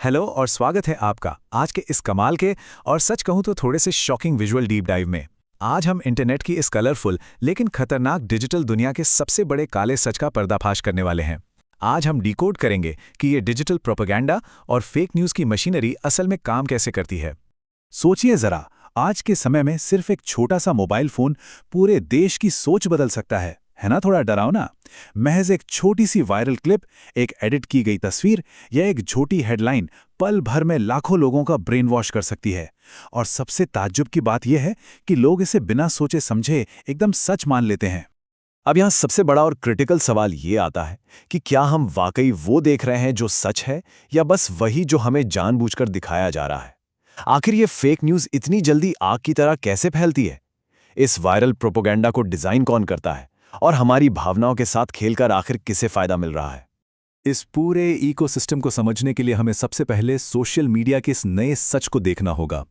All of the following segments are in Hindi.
हेलो और स्वागत है आपका आज के इस कमाल के और सच कहूं तो थोड़े से शॉकिंग विजुअल डीप डाइव में। आज हम इंटरनेट की इस कलरफुल लेकिन खतरनाक डिजिटल दुनिया के सबसे बड़े काले सच का पर्दाफाश करने वाले हैं। आज हम डिकोड करेंगे कि ये डिजिटल प्रोपेगेंडा और फेक न्यूज़ की मशीनरी असल में काम कैसे करती है। सोचिए जरा, आज के समय में सिर्फ एक छोटा सा मोबाइल फोन पूरे देश की सोच बदल सकता है ना? थोड़ा डरावना। महज एक छोटी सी वायरल क्लिप, एक एडिट की गई तस्वीर या एक झूठी हेडलाइन पल भर में लाखों लोगों का ब्रेन वॉश कर सकती है। और सबसे ताज्जुब की बात यह है कि लोग इसे बिना सोचे समझे एकदम सच मान लेते हैं। अब यहाँ सबसे बड़ा और क्रिटिकल सवाल ये आता है कि क्या हम वाकई वो देख रहे हैं जो सच है, या बस वही जो हमें जानबूझकर दिखाया जा रहा है। आखिर ये फेक न्यूज़ इतनी जल्दी आग की तरह कैसे फैलती है? इस वायरल प्रोपेगेंडा को डिज़ाइन कौन करता है, और हमारी भावनाओं के साथ खेलकर आखिर किसे फ़ायदा मिल रहा है? इस पूरे इकोसिस्टम को समझने के लिए हमें सबसे पहले सोशल मीडिया के इस नए सच को देखना होगा।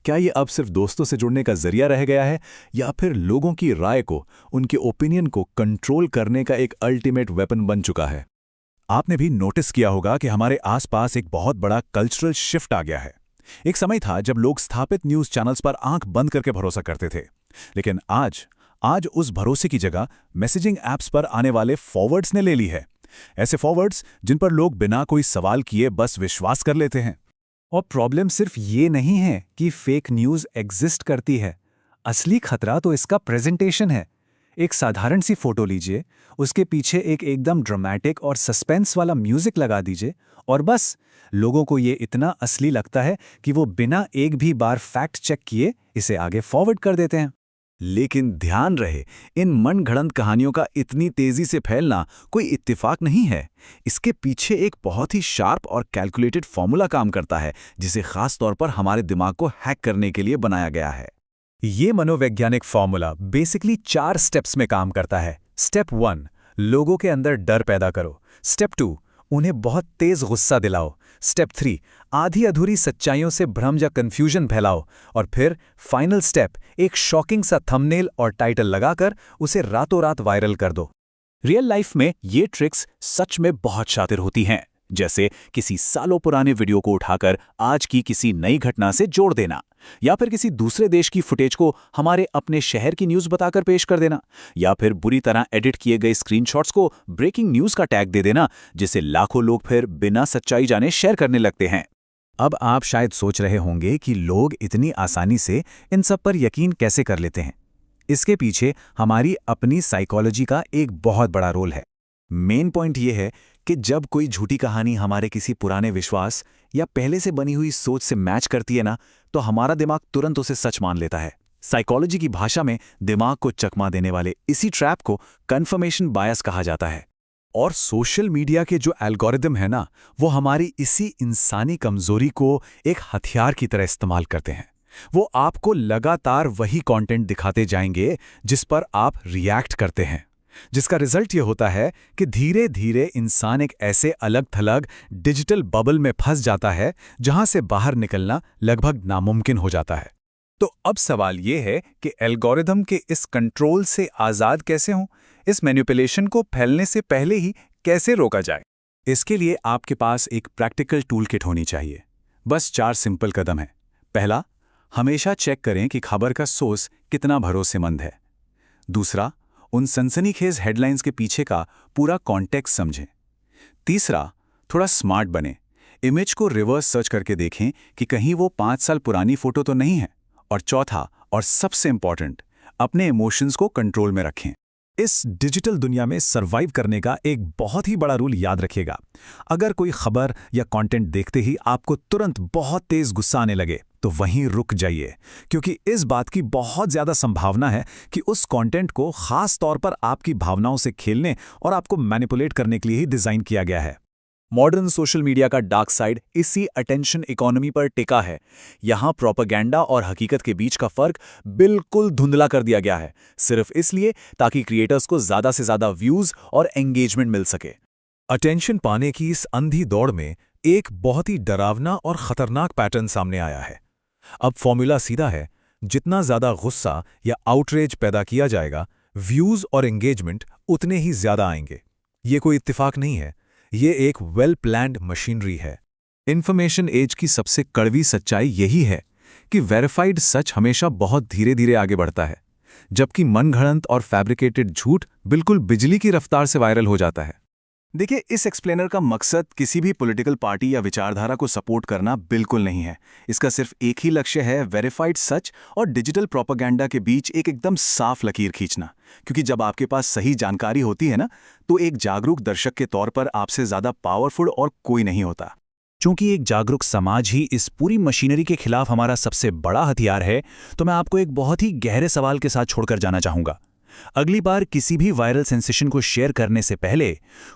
क्या ये अब सिर्फ दोस्तों से जुड़ने का जरिया रह गया है, या फिर लोगों की राय को, उनके ओपिनियन को कंट्रोल करने का एक अल्टीमेट वेपन बन चुका है? आपने भी नोटिस किया होगा कि हमारे आसपास एक बहुत बड़ा कल्चरल शिफ्ट आ गया है। एक समय था जब लोग स्थापित न्यूज़ चैनल्स पर आंख बंद करके भरोसा करते थे, लेकिन आज उस भरोसे की जगह मैसेजिंग ऐप्स पर आने वाले फॉरवर्ड्स ने ले ली है। ऐसे फॉरवर्ड्स जिन पर लोग बिना कोई सवाल किए बस विश्वास कर लेते हैं। और प्रॉब्लम सिर्फ ये नहीं है कि फेक न्यूज़ एग्जिस्ट करती है। असली खतरा तो इसका प्रेजेंटेशन है। एक साधारण सी फोटो लीजिए, उसके पीछे एक एकदम ड्रामेटिक और सस्पेंस वाला म्यूजिक लगा दीजिए, और बस लोगों को ये इतना असली लगता है कि वो बिना एक भी बार फैक्ट चेक किए इसे आगे फॉरवर्ड कर देते हैं। लेकिन ध्यान रहे, इन मनगढ़ंत कहानियों का इतनी तेजी से फैलना कोई इत्तेफाक नहीं है। इसके पीछे एक बहुत ही शार्प और कैलकुलेटेड फॉर्मूला काम करता है, जिसे खास तौर पर हमारे दिमाग को हैक करने के लिए बनाया गया है। ये मनोवैज्ञानिक फॉर्मूला बेसिकली 4 स्टेप्स में काम करता है। स्टेप 1, लोगों के अंदर डर पैदा करो। स्टेप 2, उन्हें बहुत तेज गुस्सा दिलाओ। स्टेप 3, आधी अधूरी सच्चाइयों से भ्रम या कंफ्यूजन फैलाओ। और फिर फाइनल स्टेप, एक शॉकिंग सा थंबनेल और टाइटल लगाकर उसे रातों रात वायरल कर दो। रियल लाइफ में ये ट्रिक्स सच में बहुत शातिर होती हैं, जैसे किसी सालों पुराने वीडियो को उठाकर आज की किसी नई घटना से जोड़ देना, या फिर किसी दूसरे देश की फुटेज को हमारे अपने शहर की न्यूज़ बताकर पेश कर देना, या फिर बुरी तरह एडिट किए गए स्क्रीनशॉट्स को ब्रेकिंग न्यूज़ का टैग दे देना, जिसे लाखों लोग फिर बिना सच्चाई जाने शेयर करने लगते हैं। अब आप शायद सोच रहे होंगे कि लोग इतनी आसानी से इन सब पर यकीन कैसे कर लेते हैं। इसके पीछे हमारी अपनी साइकोलॉजी का एक बहुत बड़ा रोल है। मेन पॉइंट ये है कि जब कोई झूठी कहानी हमारे किसी पुराने विश्वास या पहले से बनी हुई सोच से मैच करती है ना, तो हमारा दिमाग तुरंत उसे सच मान लेता है। साइकोलॉजी की भाषा में दिमाग को चकमा देने वाले इसी ट्रैप को कन्फर्मेशन बायस कहा जाता है। और सोशल मीडिया के जो एल्गोरिदम है ना, वो हमारी इसी इंसानी कमजोरी को एक हथियार की तरह इस्तेमाल करते हैं। वो आपको लगातार वही कंटेंट दिखाते जाएंगे जिस पर आप रिएक्ट करते हैं, जिसका रिजल्ट ये होता है कि धीरे धीरे इंसान एक ऐसे अलग थलग डिजिटल बबल में फंस जाता है जहां से बाहर निकलना लगभग नामुमकिन हो जाता है। तो अब सवाल ये है कि एल्गोरिदम के इस कंट्रोल से आज़ाद कैसे हों? इस मैनिपुलेशन को फैलने से पहले ही कैसे रोका जाए? इसके लिए आपके पास एक प्रैक्टिकल टूल किट होनी चाहिए। बस 4 सिंपल कदम हैं। पहला, हमेशा चेक करें कि खबर का सोर्स कितना भरोसेमंद है। दूसरा, उन सनसनीखेज हेडलाइंस के पीछे का पूरा कॉन्टेक्स्ट समझें। तीसरा, थोड़ा स्मार्ट बने, इमेज को रिवर्स सर्च करके देखें कि कहीं वो 5 साल पुरानी फोटो तो नहीं है। और चौथा और सबसे इंपॉर्टेंट, अपने इमोशंस को कंट्रोल में रखें। इस डिजिटल दुनिया में सरवाइव करने का एक बहुत ही बड़ा रूल याद रखिएगा। अगर कोई खबर या कंटेंट देखते ही आपको तुरंत बहुत तेज गुस्सा आने लगे, तो वहीं रुक जाइए, क्योंकि इस बात की बहुत ज्यादा संभावना है कि उस कंटेंट को खास तौर पर आपकी भावनाओं से खेलने और आपको मैनिपुलेट करने के लिए ही डिजाइन किया गया है। मॉडर्न सोशल मीडिया का डार्क साइड इसी अटेंशन इकोनॉमी पर टिका है। यहाँ प्रोपेगेंडा और हकीकत के बीच का फर्क बिल्कुल धुंधला कर दिया गया है, सिर्फ इसलिए ताकि क्रिएटर्स को ज्यादा से ज्यादा व्यूज और एंगेजमेंट मिल सके। अटेंशन पाने की इस अंधी दौड़ में एक बहुत ही डरावना और खतरनाक पैटर्न सामने आया है। अब फॉर्मूला सीधा है, जितना ज्यादा गुस्सा या आउटरेज पैदा किया जाएगा, व्यूज और एंगेजमेंट उतने ही ज्यादा आएंगे। ये कोई इत्तेफाक नहीं है, ये एक वेल प्लान्ड मशीनरी है। इन्फॉर्मेशन एज की सबसे कड़वी सच्चाई यही है कि वेरीफाइड सच हमेशा बहुत धीरे धीरे आगे बढ़ता है, जबकि मनगढ़ंत और फैब्रिकेटेड झूठ बिल्कुल बिजली की रफ्तार से वायरल हो जाता है। देखिए, इस एक्सप्लेनर का मकसद किसी भी पॉलिटिकल पार्टी या विचारधारा को सपोर्ट करना बिल्कुल नहीं है। इसका सिर्फ एक ही लक्ष्य है, वेरीफाइड सच और डिजिटल प्रोपेगेंडा के बीच एक एकदम साफ लकीर खींचना। क्योंकि जब आपके पास सही जानकारी होती है ना, तो एक जागरूक दर्शक के तौर पर आपसे ज़्यादा पावरफुल और कोई नहीं होता। चूंकि एक जागरूक समाज ही इस पूरी मशीनरी के खिलाफ हमारा सबसे बड़ा हथियार है, तो मैं आपको एक बहुत ही गहरे सवाल के साथ छोड़कर जाना चाहूंगा। अगली बार किसी भी वायरल सेंसेशन को शेयर करने से पहले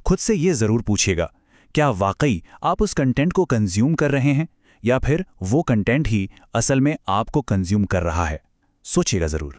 खुद से ये जरूर पूछिएगा, क्या वाकई आप उस कंटेंट को कंज्यूम कर रहे हैं या फिर वो कंटेंट ही असल में आपको कंज्यूम कर रहा है। सोचिएगा जरूर।